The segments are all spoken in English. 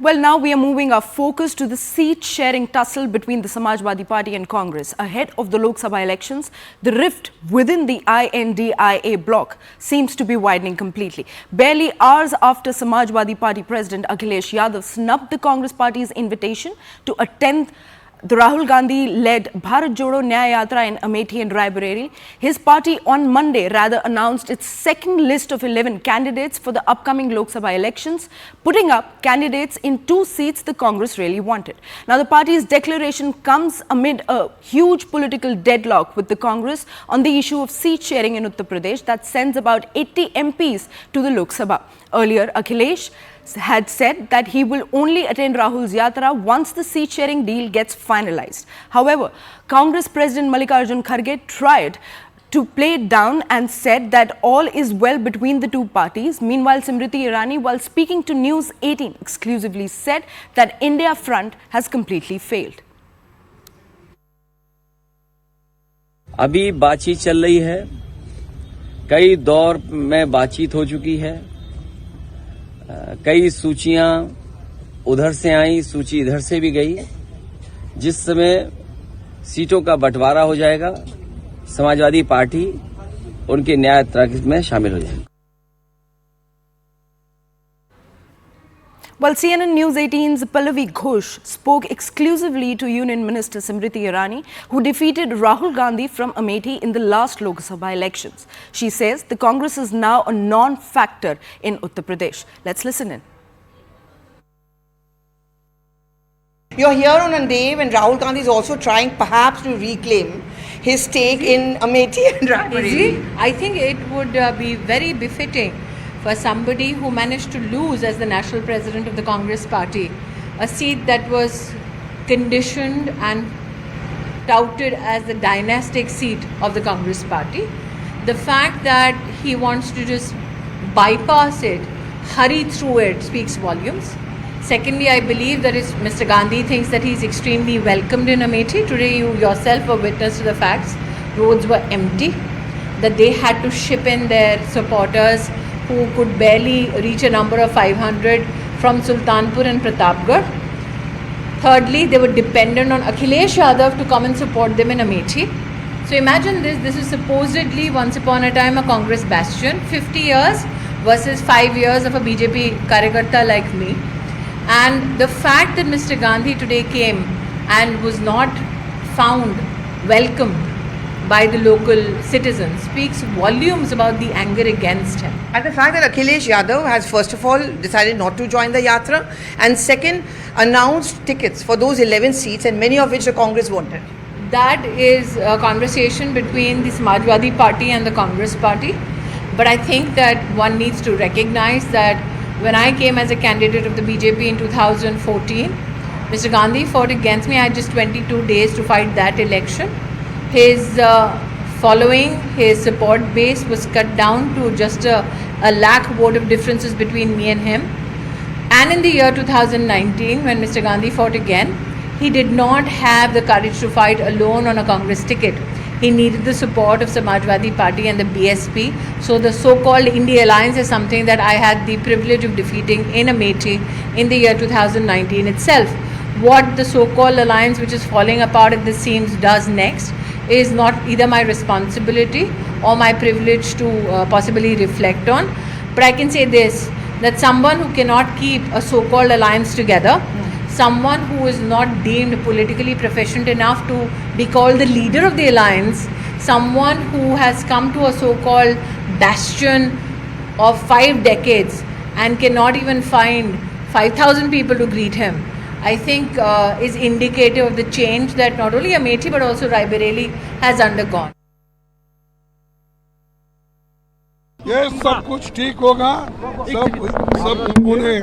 Well, now we are moving our focus to the seat-sharing tussle between the Samajwadi Party and Congress. Ahead of the Lok Sabha elections, the rift within the INDI bloc seems to be widening completely. Barely hours after Samajwadi Party President Akhilesh Yadav snubbed the Congress party's invitation to attend the Rahul Gandhi-led Bharat Jodo Nyay Yatra in Amethi and Raebareli, his party on Monday rather announced its second list of 11 candidates for the upcoming Lok Sabha elections, putting up candidates in 2 seats the Congress really wanted. Now, the party's declaration comes amid a huge political deadlock with the Congress on the issue of seat sharing in Uttar Pradesh that sends about 80 MPs to the Lok Sabha. Earlier, Akhilesh had said that he will only attend Rahul's Yatra once the seat-sharing deal gets finalized. However, Congress President Mallikarjun Kharge tried to play it down and said that all is well between the two parties. Meanwhile, Smriti Irani, while speaking to News 18, exclusively said that India front has completely failed. अभी बातचीत चल रही है, कई दौर में बातचीत हो चुकी है, कई सूचियां उधर से आई, सूची इधर से भी गई। जिस समय सीटों का बंटवारा हो जाएगा, समाजवादी पार्टी उनके न्याय यात्रा में शामिल हो जाएगी। Well, CNN News 18's Pallavi Ghosh spoke exclusively to Union Minister Smriti Irani, who defeated Rahul Gandhi from Amethi in the last Lok Sabha elections. She says the Congress is now a non-factor in Uttar Pradesh. Let's listen in. You're here on a day when Rahul Gandhi is also trying perhaps to reclaim his stake in Amethi and Raebareli. I think it would be very befitting for somebody who managed to lose as the national president of the Congress party, a seat that was conditioned and touted as the dynastic seat of the Congress party. The fact that he wants to just bypass it, hurry through it, speaks volumes. Secondly, I believe that Mr. Gandhi thinks that he's extremely welcomed in Amethi. Today, you yourself were witness to the facts. Roads were empty, that they had to ship in their supporters who could barely reach a number of 500 from Sultanpur and Pratapgarh. Thirdly, they were dependent on Akhilesh Yadav to come and support them in Amethi. So imagine this is supposedly once upon a time a Congress bastion, 50 years versus 5 years of a BJP Karyakarta like me. And the fact that Mr. Gandhi today came and was not found welcomed by the local citizens speaks volumes about the anger against him. And the fact that Akhilesh Yadav has first of all decided not to join the Yatra and second announced tickets for those 11 seats and many of which the Congress wanted. That is a conversation between the Samajwadi Party and the Congress Party. But I think that one needs to recognize that when I came as a candidate of the BJP in 2014, Mr. Gandhi fought against me. I had just 22 days to fight that election. His following, his support base was cut down to just a lakh vote of differences between me and him. And in the year 2019, when Mr. Gandhi fought again, he did not have the courage to fight alone on a Congress ticket. He needed the support of Samajwadi Party and the BSP. So the so-called INDI alliance is something that I had the privilege of defeating in Amethi in the year 2019 itself. What the so-called alliance, which is falling apart at the seams, does next is not either my responsibility or my privilege to possibly reflect on. But I can say this, that someone who cannot keep a so-called alliance together, someone who is not deemed politically proficient enough to be called the leader of the alliance, someone who has come to a so-called bastion of 5 decades and cannot even find 5,000 people to greet him, I think is indicative of the change that not only Amethi but also Raebareli has undergone. ये सब कुछ ठीक होगा, सब उन्हें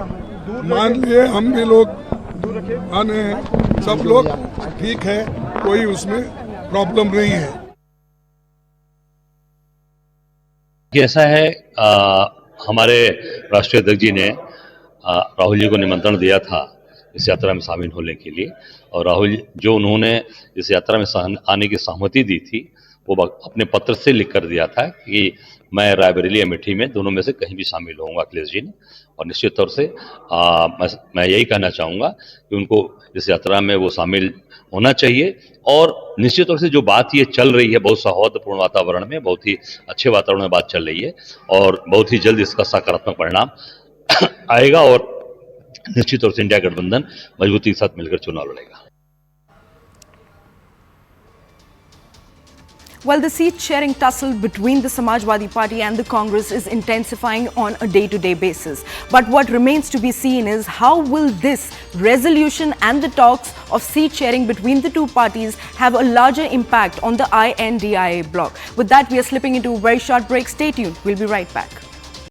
मान लिए, हम भी लोग आने हैं, सब लोग ठीक है, कोई उसमें प्रॉब्लम नहीं है। ऐसा है, हमारे राष्ट्रीय अध्यक्ष जी ने राहुल जी को निमंत्रण दिया था इस यात्रा में शामिल होने के लिए, और राहुल जो उन्होंने इस यात्रा में आने की सहमति दी थी वो अपने पत्र से लिख कर दिया था कि मैं रायबरेली अमेठी में दोनों में से कहीं भी शामिल होऊंगा अखिलेश जी ने, और निश्चित तौर से मैं यही कहना चाहूँगा कि उनको इस यात्रा में वो शामिल होना चाहिए और निश्चित तौर से जो बात ये चल रही है बहुत सौहार्दपूर्ण वातावरण में, बहुत ही अच्छे वातावरण में बात चल रही है और बहुत ही जल्द इसका सकारात्मक परिणाम आएगा और निश्चित तौर से इंडिया गठबंधन मजबूती के साथ मिलकर चुनाव लड़ेगा। Well, the seat-sharing tussle between the Samajwadi Party and the Congress is intensifying on a day-to-day basis. But what remains to be seen is how will this resolution and the talks of seat-sharing between the two parties have a larger impact on the INDI bloc. With that, we are slipping into a very short break. Stay tuned. We'll be right back.